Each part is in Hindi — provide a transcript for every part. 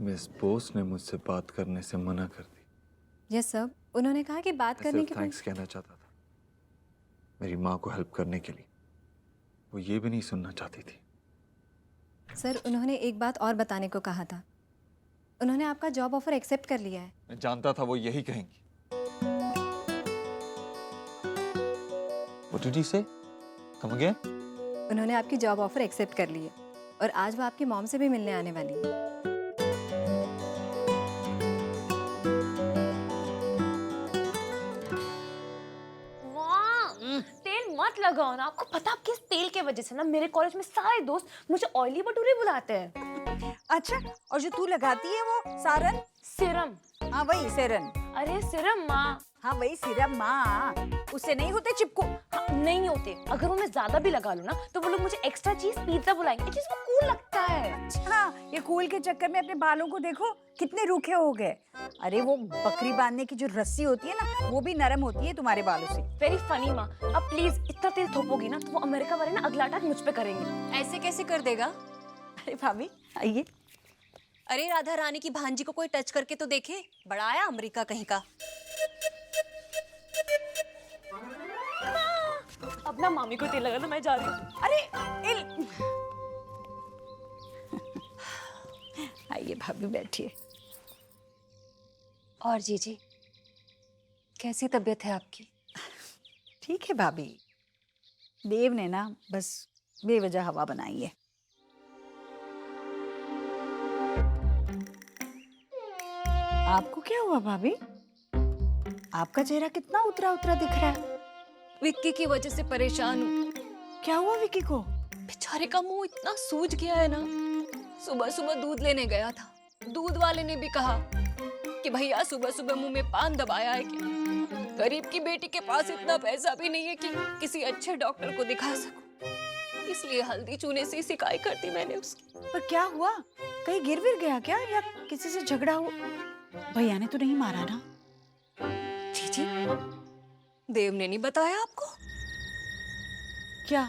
मिस बोस ने मुझसे बात करने से मना कर दी। यस सर, उन्होंने कहा कि बात करने के थैंक्स कहना चाहता था मेरी माँ को हेल्प करने के लिए। वो ये भी नहीं सुनना चाहती थी। सर, उन्होंने एक बात और बताने को कहा था। उन्होंने आपका जॉब ऑफर एक्सेप्ट कर लिया है। मैं जानता था वो यही कहेंगी। What did you say? Come again? उन्होंने आपकी जॉब ऑफर एक्सेप्ट कर ली है और आज वो आपकी मॉम से भी मिलने आने वाली है। तेल मत लगाओ ना। आपको पता, किस तेल के वजह से ना मेरे कॉलेज में सारे दोस्त मुझे ऑयली भटूरे बुलाते हैं। अच्छा, और जो तू लगाती है वो सारन? सिरम। हाँ वही सिरन। अरे सिरम माँ। हाँ वही सिरम माँ, उससे नहीं होते चिपको। हाँ, नहीं होते। अगर वो मैं ज्यादा भी लगा लूँ ना तो वो लोग मुझे एक्स्ट्रा चीज पिज्जा बुलाएंगे। चीज वो कूल लगता है। अच्छा, ये कूल के चक्कर में अपने बालों को देखो कितने रूखे हो गए। अरे वो बकरी बांधने की जो रस्सी होती है ना, वो भी नरम होती है तुम्हारे बालों से। वेरी फनी माँ। अब प्लीज इतना तेल थोपोगी ना तो वो अमेरिका वाले ना अगला अटैक मुझ पे करेंगे। ऐसे कैसे कर देगा? अरे भाभी आइए। अरे राधा रानी की भांजी को कोई टच करके तो देखे, बड़ा आया अमेरिका कहीं का। अब ना मामी को तेल लगा दो, मैं जा रही हूँ। अरे आइए भाभी बैठिए। और जीजी, कैसी तबीयत है आपकी? ठीक है भाभी, देव ने ना बस बेवजह हवा बनाई है। आपको क्या हुआ भाभी? आपका चेहरा कितना उतरा उतरा दिख रहा है। विक्की की वजह से परेशान हूँ। क्या हुआ विक्की को? बेचारे का मुंह इतना सूज गया है ना। सुबह सुबह दूध लेने गया था, दूध वाले ने भी कहा कि भैया सुबह सुबह मुंह में पान दबाया है क्या? गरीब की बेटी के पास इतना पैसा भी नहीं है कि किसी अच्छे डॉक्टर को दिखा सकूं, इसलिए हल्दी चूने से सिकाई कर दी मैंने उसकी। पर क्या हुआ? कहीं गिर विर गया क्या, या किसी से झगड़ा हुआ? भैया ने तो नहीं मारा ना? जीजी, देव ने नहीं बताया आपको? क्या?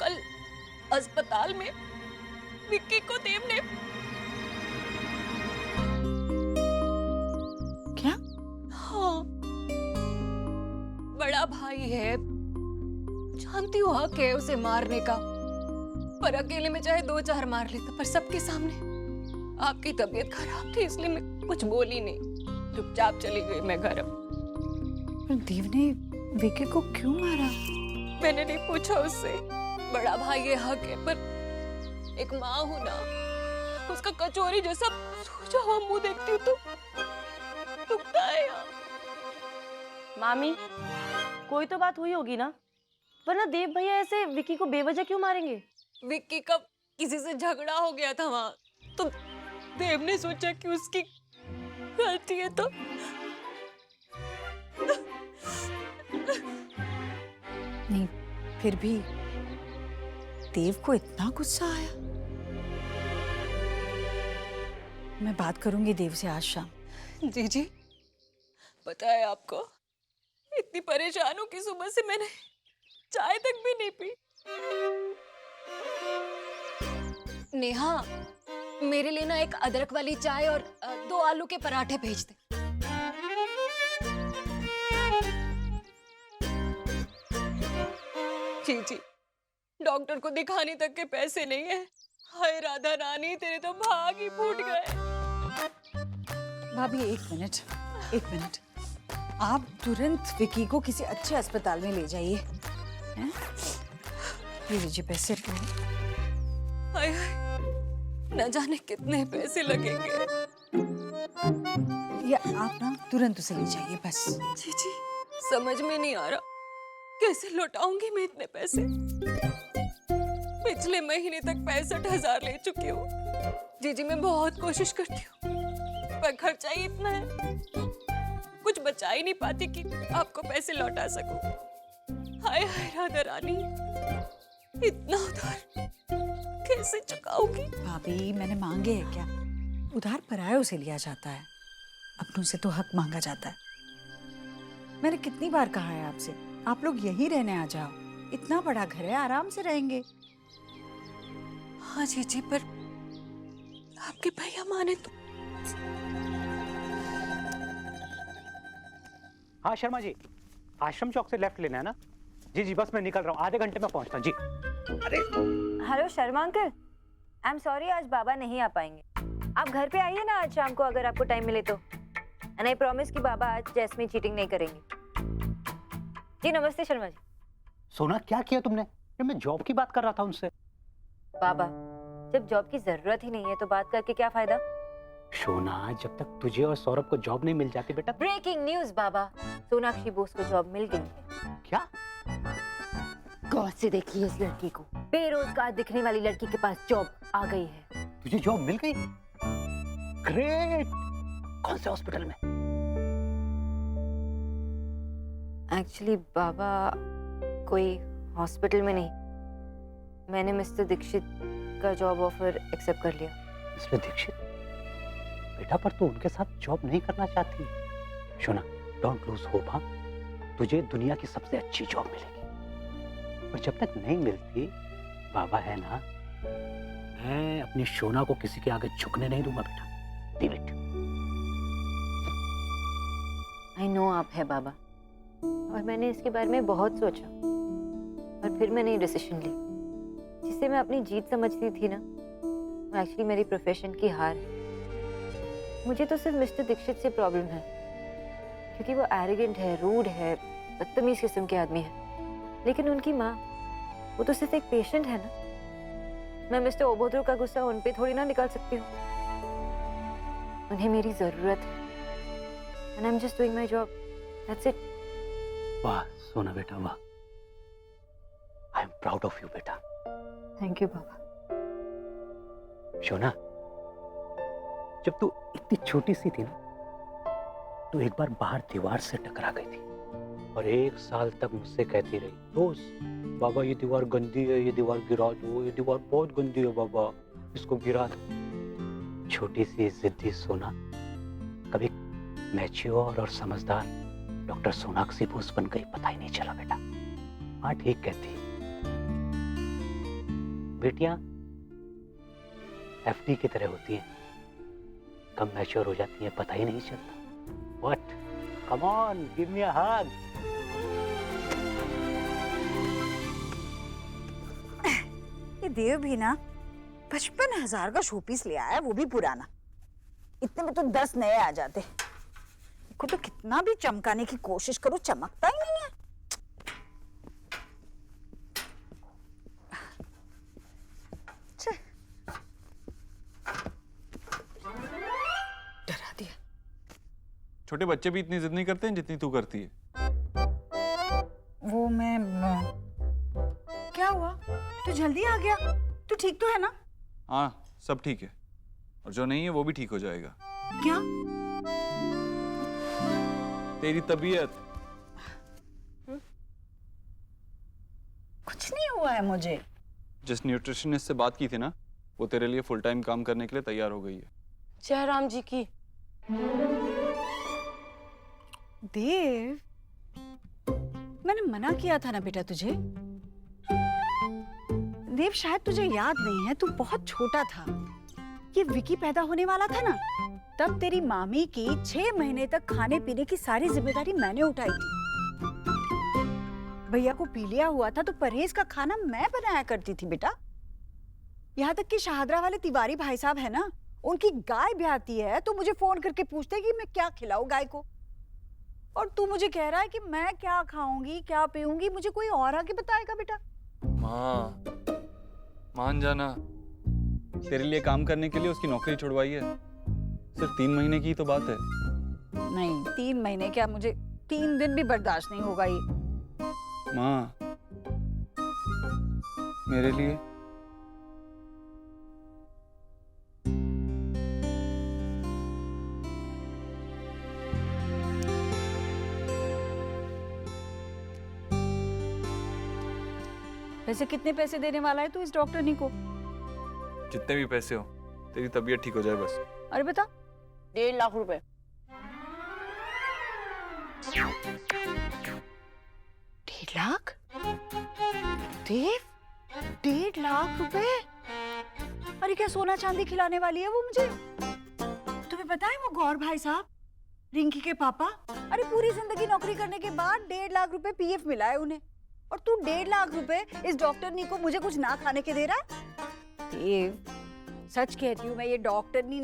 कल अस्पताल में विक्की को देव ने। क्या? हाँ, बड़ा भाई है, जानती हूँ हक है उसे मारने का, पर अकेले में चाहे 2-4 मार लेता, पर सबके सामने। आपकी तबीयत खराब थी इसलिए मैं कुछ बोली नहीं, चुपचाप चली गई मैं घर। पर देव ने विक्की को क्यों मारा? मैंने नहीं पूछा उससे। बड़ा भाई ये हक है, पर एक माँ हूं ना, उसका कचौरी जैसा सूजा हुआ मुंह देखती हूँ तो दुखता है यार। मामी, कोई तो बात हुई होगी ना, वरना देव भैया ऐसे विक्की को बेवजह क्यों मारेंगे? विक्की का किसी से झगड़ा हो गया था वहां, तो देव ने सोचा कि उसकी गलती है तो। नहीं, फिर भी देव को इतना गुस्सा आया। मैं बात करूंगी देव से आज शाम। जी पता है आपको, इतनी परेशान हूं कि सुबह से मैंने चाय तक भी नहीं पी। नेहा, मेरे लिए ना एक अदरक वाली चाय और 2 आलू के पराठे भेज दे। जी डॉक्टर को दिखाने तक के पैसे नहीं है। हाय राधा रानी, तेरे तो भाग ही फूट गए। भाभी एक मिनट, आप तुरंत विक्की को किसी अच्छे अस्पताल में ले जाइए। ये लीजिए पैसे। हाय न जाने कितने पैसे लगेंगे। या आप ना तुरंत उसे ले जाइए बस। जी समझ में नहीं आ रहा कैसे लौटाऊंगी मैं इतने पैसे। पिछले महीने तक 65,000 ले चुकी हूँ। जी मैं बहुत कोशिश करती हूँ, पर खर्चा ही इतना है, कुछ बचा ही नहीं पाती कि आपको पैसे लौटा सकूं। हाय राधा रानी, इतना उधार कैसे चुकाऊंगी? भाभी मैंने मांगे है क्या? उधार परायों से लिया जाता है, अपनों से तो हक मांगा जाता है। मैंने कितनी बार कहा है आपसे, आप लोग यहीं रहने आ जाओ, इतना बड़ा घर है, आराम से रहेंगे। हाँ जी पर आपके भैया माने तो। हाँ शर्मा जी, आश्रम चौक से लेफ्ट लेना है ना? जी जी, बस मैं निकल रहा हूँ, आधे घंटे में पहुंचता हूँ जी। अरे hello Sharma uncle, I am sorry आज बाबा नहीं आ पाएंगे। आप घर पे आइए ना आज शाम को अगर आपको टाइम मिले तो। एंड आई प्रॉमिस कि बाबा आज जैस्मीन चीटिंग नहीं करेंगे। जी नमस्ते शर्मा जी। सोना क्या किया तुमने? मैं जॉब की बात कर रहा था उनसे। बाबा जब जॉब की जरूरत ही नहीं है तो बात करके क्या फायदा? सोना, जब तक तुझे और सौरभ को जॉब नहीं मिल जाती बेटा। ब्रेकिंग न्यूज बाबा, सोनाक्षी बोस को जॉब मिल गई है। क्या? गौर से देखिए इस लड़की को, बेरोजगार दिखने वाली लड़की के पास जॉब आ गई है। तुझे जॉब मिल गई? ग्रेट! कौन से हॉस्पिटल में? एक्चुअली बाबा कोई हॉस्पिटल में नहीं, मैंने मिस्टर दीक्षित का जॉब ऑफर एक्सेप्ट कर लिया। मिस्टर दीक्षित? बेटा पर तू उनके साथ जॉब नहीं करना चाहती। सुना, डोंट लूज होप। हाँ, तुझे दुनिया की सबसे अच्छी जॉब मिलेगी, और जब तक नहीं मिलती, बाबा है ना, मैं अपनी सोना को किसी के आगे झुकने नहीं दूंगा बेटा। Leave it. आई नो आप है बाबा, और मैंने इसके बारे में बहुत सोचा और फिर मैंने ये डिसीजन ली। जिसे मैं अपनी जीत समझती थी ना, वो एक्चुअली मेरी प्रोफेशन की हार है। मुझे तो सिर्फ मिस्टर दीक्षित से प्रॉब्लम है, क्योंकि वो एरोगेंट है, रूड है, बदतमीज किस्म के आदमी है। लेकिन उनकी माँ, वो तो सिर्फ एक पेशेंट है ना। मैं मिस्टर ओबोद्रो का गुस्सा उन पे थोड़ी ना निकाल सकती हूँ। उन्हें मेरी जरूरत है, and I am just doing my job, that's it. वाह सोना बेटा, वाह। I am proud of you बेटा। थैंक यू बाबा। सोना, जब तू इतनी छोटी सी थी ना, तो एक बार बाहर दीवार से टकरा गई थी, और 1 साल तक मुझसे कहती रही, दोस्त बाबा ये दीवार गंदी है, ये दीवार गिरा दो, ये दीवार बहुत गंदी है बाबा, इसको गिरा दो। छोटी सी जिद्दी सोना कभी मैच्योर और समझदार डॉक्टर सोनाक्षी बोस बन गई, पता ही नहीं चला बेटा। हाँ ठीक कहती, बेटियां एफडी की तरह होती हैं, कम मैच्योर हो जाती हैं, पता ही नहीं चलता। What? Come on, give me a hug. ये देव भी ना 55,000 का शोपीस ले आया है, वो भी पुराना। इतने में तो 10 नए आ जाते। देखो तो कितना भी चमकाने की कोशिश करो, चमकता ही नहीं है। डरा दिया। छोटे बच्चे भी इतनी जिद नहीं करते हैं जितनी तू करती है। वो मैं क्या हुआ? तू जल्दी आ गया? तू ठीक तो है ना? हाँ सब ठीक है, और जो नहीं है वो भी ठीक हो जाएगा। क्या? तेरी तबीयत। कुछ नहीं हुआ है मुझे। जिस न्यूट्रिशनिस्ट से बात की थी ना, वो तेरे लिए फुल टाइम काम करने के लिए तैयार हो गई है। जय राम जी की। देव, मैंने मना किया था ना बेटा तुझे। देव शायद तुझे याद नहीं है, तू बहुत छोटा था। ये विकी पैदा होने वाला था ना, तब तेरी मामी की 6 महीने तक खाने पीने की सारी जिम्मेदारी मैंने उठाई थी। भैया को पीलिया हुआ था तो परहेज का खाना मैं बनाया करती थी बेटा। यहाँ तक कि शाहदरा वाले तिवारी भाई साहब है ना, उनकी गाय ब्याहती है तो मुझे फोन करके पूछते हैं कि मैं क्या खिलाऊं गाय को। और तू मुझे कह रहा है कि मैं क्या खाऊंगी, क्या पीऊंगी, मुझे कोई और आके बताएगा बेटा। माँ मान जाना, तेरे लिए काम करने के लिए उसकी नौकरी छुड़वाई है। सिर्फ 3 महीने की तो बात है। नहीं 3 महीने क्या, मुझे 3 दिन भी बर्दाश्त नहीं होगा ये। माँ मेरे लिए। वैसे कितने पैसे देने वाला है तू इस डॉक्टरनी को? जितने भी पैसे हो, तेरी तबीयत ठीक हो जाए बस। अरे बता। 1.5 लाख रुपए। 1.5 लाख? देव, 1.5 लाख रुपए? अरे क्या सोना चांदी खिलाने वाली है वो मुझे? तुम्हें पता है वो गौर भाई साहब, रिंकी के पापा, अरे पूरी जिंदगी नौकरी करने के बाद 1.5 लाख रुपए पीएफ मिला है उन्हें, और तू 1.5 लाख रुपए इस डॉक्टरनी को मुझे कुछ ना खाने के दे रहा है? ये सच कहती हूँ मैं, ये डॉक्टरनी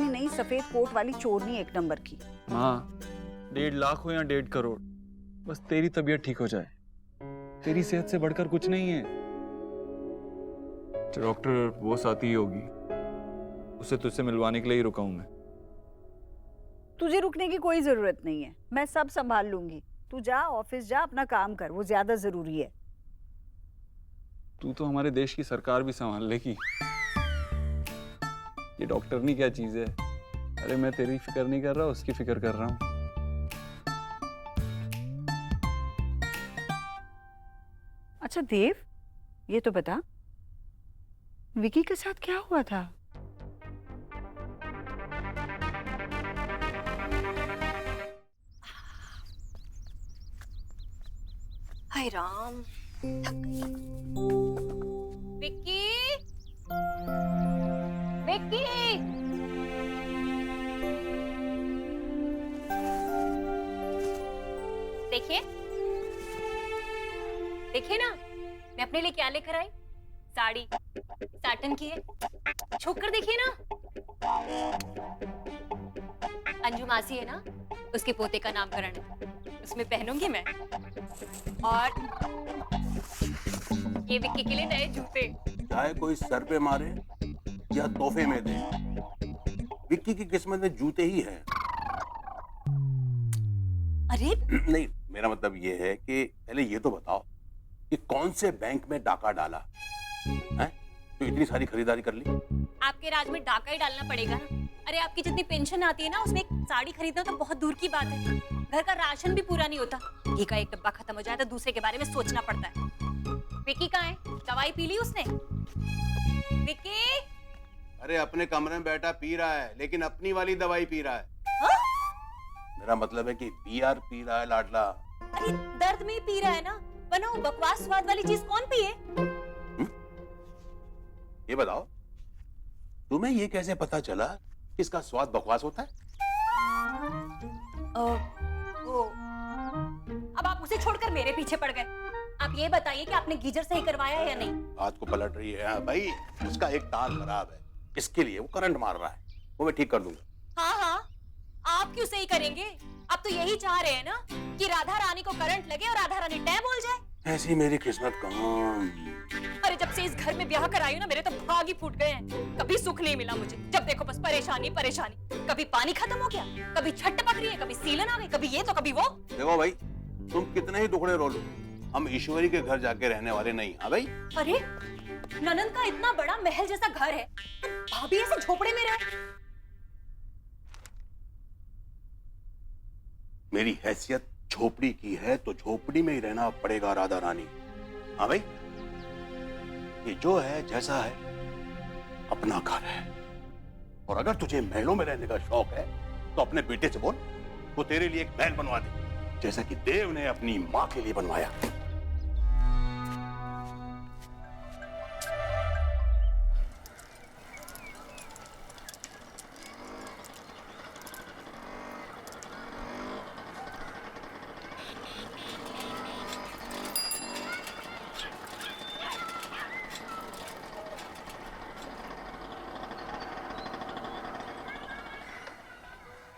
नहीं, सफेद कोट वाली चोरनी एक नंबर की। हाँ, 1.5 लाख हो या 1.5 करोड़, बस तेरी तबीयत ठीक हो जाए। तेरी सेहत से बढ़कर कुछ नहीं है। डॉक्टर वो साथी ही होगी, उसे तुझसे मिलवाने के लिए ही रुका हूं मैं। तुझे रुकने की कोई जरूरत नहीं है, मैं सब संभाल लूंगी। तू जा, ऑफिस जा, अपना काम कर, वो ज्यादा जरूरी है। तू तो हमारे देश की सरकार भी संभाल लेगी। ये डॉक्टर नहीं क्या चीज है? अरे मैं तेरी फिक्र नहीं कर रहा, उसकी फिक्र कर रहा हूं। अच्छा देव, ये तो बता, विकी के साथ क्या हुआ था? हाय राम, थक गई। विक्की, विक्की, देखिए देखिए ना, मैं अपने लिए क्या लेकर आई। साड़ी साटन की है, छुप कर देखिए ना। अंजू मासी है ना, उसके पोते का नामकरण है, उसमें पहनूंगी मैं। और ये विक्की के लिए नए जूते। चाहे कोई सर पे मारे या तोहफे में दे, विक्की की किस्मत में जूते ही है। अरे नहीं, मेरा मतलब ये है कि पहले ये तो बताओ कि कौन से बैंक में डाका डाला है तो इतनी सारी खरीदारी कर ली। आपके राज में डाका ही डालना पड़ेगा ना। अरे आपकी जितनी पेंशन आती है ना, उसमें एक साड़ी खरीदना तो बहुत दूर की बात है। घर का राशन भी पूरा नहीं होता। घी का एक डब्बा खत्म हो जाए तो दूसरे के बारे में सोचना पड़ता है। विक्की कहाँ है? दवाई पी ली उसने? विक्की, अरे अपने कमरे में बैठा पी रहा है, लेकिन अपनी वाली दवाई पी रहा है। हाँ? मेरा मतलब है कि बीआर पी रहा है लाडला। अरे दर्द में ही पी रहा है ना, वरना वो बकवास स्वाद वाली चीज कौन पिए? ये बताओ, तुम्हें ये कैसे पता चला कि इसका स्वाद बकवास होता है? अब आप उसे छोड़कर मेरे पीछे पड़ गए। आप ये बताइए कि आपने गीजर सही करवाया है या नहीं? बात को पलट रही है। हाँ भाई, उसका एक तार खराब है, इसके लिए वो करंट मार रहा है, वो मैं ठीक कर दूंगा। हाँ हाँ, आप क्यों सही करेंगे? आप तो यही चाह रहे हैं ना कि राधा रानी को करंट लगे और राधा रानी टैब बोल जाए। ऐसी मेरी किस्मत कहाँ। अरे जब से इस घर में ब्याह कराई ना, मेरे तो भाग ही फूट गए हैं। कभी सुख नहीं मिला मुझे, जब देखो बस परेशानी परेशानी। कभी पानी खत्म हो गया, कभी छट टपक रही है, कभी सीलन आ गई, कभी ये तो कभी वो। देखो भाई, तुम कितने ही टुकड़े रो लो, हम ईश्वरी के घर जाके रहने वाले नहीं। हाँ भाई। अरे ननंद का इतना बड़ा महल जैसा घर है, तो भाभी ऐसे झोपड़े में रहे। मेरी हैसियत झोपड़ी की है तो झोपड़ी में ही रहना पड़ेगा राधा रानी। हाँ भाई, ये जो है जैसा है अपना घर है, और अगर तुझे महलों में रहने का शौक है तो अपने बेटे से बोल वो तेरे लिए एक महल बनवा दे, जैसा कि देव ने अपनी माँ के लिए बनवाया।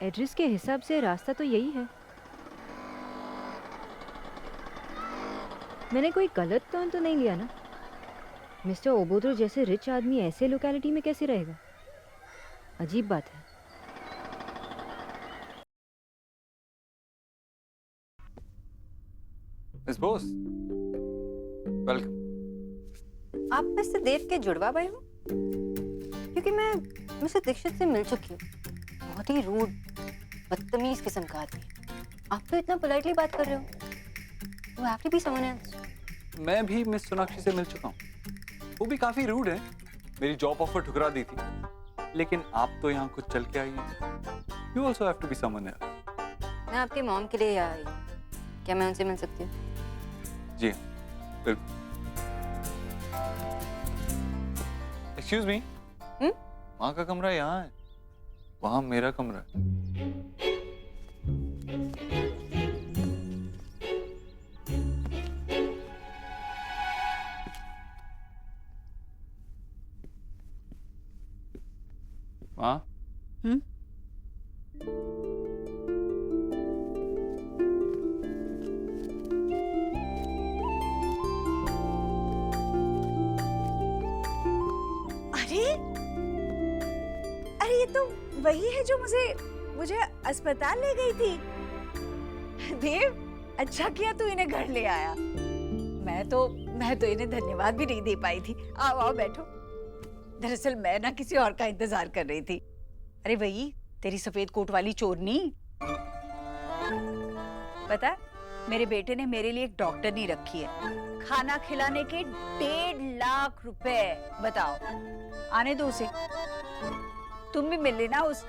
एड्रेस के हिसाब से रास्ता तो यही है। मैंने कोई गलत टर्न तो नहीं लिया ना? मिस्टर ओबोद्रो जैसे रिच आदमी ऐसे लोकेलिटी में कैसे रहेगा? अजीब बात है। Miss Bose, welcome. आप मिस्टर देव के जुड़वा भाई हो? क्योंकि मैं मिस्टर दीक्षित से मिल चुकी हूँ। बहुत ही रूड, बदतमीज किस्म का आदमी। आप तो इतना पोलाइटली बात कर रहे हो। You have to be someone else. मैं भी मिस सोनाक्षी से मिल चुका हूँ, वो भी काफी रूड है। मेरी जॉब ऑफर ठुकरा दी थी, लेकिन आप तो यहाँ कुछ चल के आई हैं। You also have to be someone else. मैं आपके मॉम के लिए यहाँ आई। क्या मैं उनसे मिल सकती हूँ? जी बिल्कुल। एक्सक्यूज मी, माँ का कमरा यहाँ है, वहां मेरा कमरा है। माँ, अरे अरे ये तो वही है जो मुझे अस्पताल ले गई थी। देव, अच्छा किया तू इन्हें घर ले आया। मैं तो इन्हें धन्यवाद भी नहीं दे पाई थी। आओ आओ बैठो। दरअसल मैं ना किसी और का इंतजार कर रही थी। अरे वही तेरी सफेद कोट वाली चोरनी। पता है, मेरे बेटे ने मेरे लिए एक डॉक्टरनी रखी है, खाना खिलाने के 1.5 लाख रुपए। बताओ, आने दो उसे। तुम भी मिल लेना उस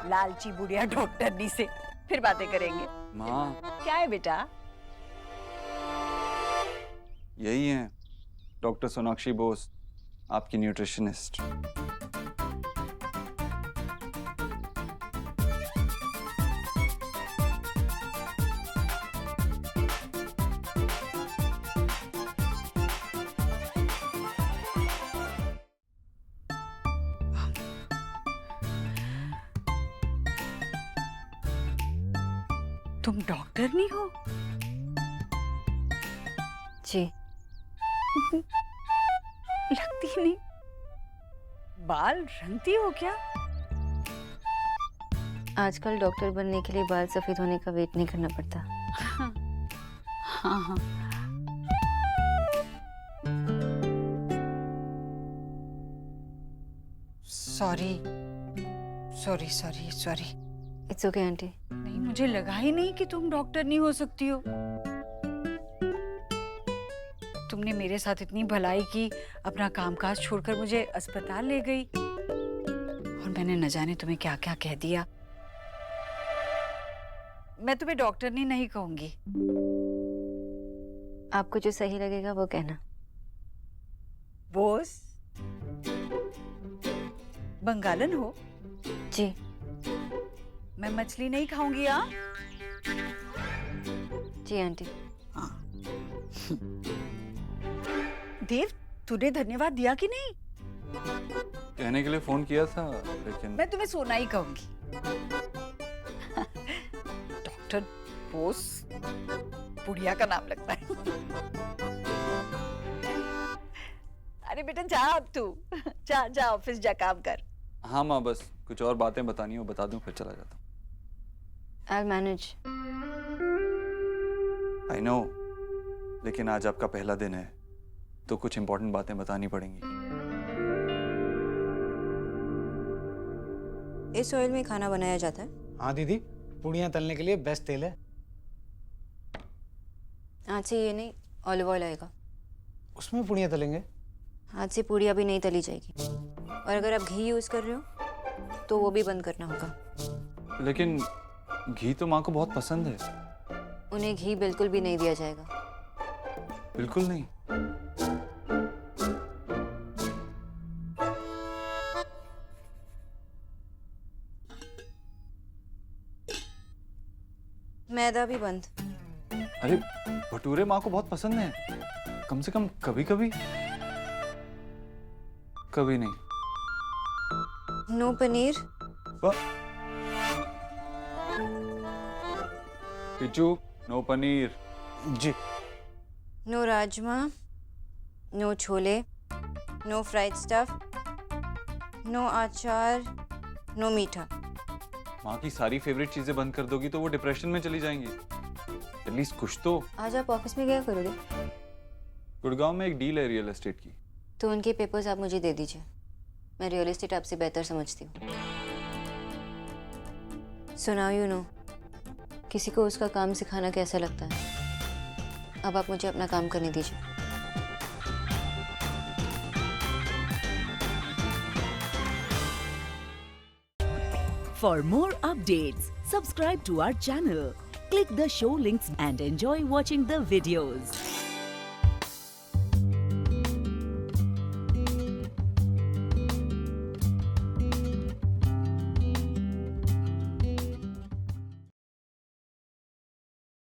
लालची बुढ़िया डॉक्टरनी से, फिर बातें करेंगे। माँ, क्या है बेटा? यही है डॉक्टर सोनाक्षी बोस, आपकी न्यूट्रिशनिस्ट। तुम डॉक्टर नहीं हो? जी। लगती नहीं। बाल रंगती हो क्या? आजकल डॉक्टर बनने के लिए बाल सफेद होने का वेट नहीं करना पड़ता। हाँ हाँ। Sorry sorry sorry sorry. It's okay aunty. नहीं, मुझे लगा ही नहीं कि तुम डॉक्टर नहीं हो सकती हो। तुमने मेरे साथ इतनी भलाई की, अपना कामकाज छोड़कर मुझे अस्पताल ले गई, और मैंने न जाने तुम्हें क्या क्या कह दिया। मैं तुम्हें डॉक्टर नहीं कहूंगी। आपको जो सही लगेगा वो कहना। बोस, बंगालन हो? जी। मैं मछली नहीं खाऊंगी। हाँ जी आंटी। हाँ। देव, तूने धन्यवाद दिया कि नहीं? कहने के लिए फोन किया था, लेकिन मैं तुम्हें सोना ही कहूंगी। डॉक्टर बोस, बुढ़िया का नाम लगता है। अरे बेटा जा, अब तू जा ऑफिस जा, काम कर। हाँ माँ, बस कुछ और बातें बतानी हो बता दूं, फिर चला जाता हूँ। I'll manage। I know, लेकिन आज आपका पहला दिन है, तो कुछ इंपॉर्टेंट बातें बतानी पड़ेंगी। इस ऑयल में खाना बनाया जाता है? हाँ दीदी, पूड़ियाँ तलने के लिए बेस्ट तेल है। आज से ये नहीं, ऑलिव ऑयल आएगा। उसमें पूड़ियाँ तलेंगे? आज से पूड़ियाँ भी नहीं तली जाएगी, और अगर आप घी यूज कर रहे हो तो वो भी बंद करना होगा। लेकिन घी तो माँ को बहुत पसंद है। उन्हें घी बिल्कुल भी नहीं दिया जाएगा। बिल्कुल नहीं? मैदा भी बंद। अरे भटूरे माँ को बहुत पसंद है, कम से कम कभी कभी। कभी नहीं। नो पनीर। पिचू, नो पनीर। जी। No rajma, no chole, no fried stuff, no achar, no meetha. माँ की सारी फेवरेट चीजें बंद कर दोगी तो वो डिप्रेशन में चली जाएंगी। एटलीस्ट कुछ तो। आज आप ऑफिस में क्या करोगे? गुड़गांव में एक डील है रियल एस्टेट की। तो उनके पेपर्स आप मुझे दे दीजिए, मैं रियल एस्टेट आपसे बेहतर समझती हूँ। सो नाउ यू नो किसी को उसका काम सिखाना कैसा लगता है। अब आप मुझे अपना काम करने दीजिए। For more updates, subscribe to our channel, click the show links and enjoy watching the videos.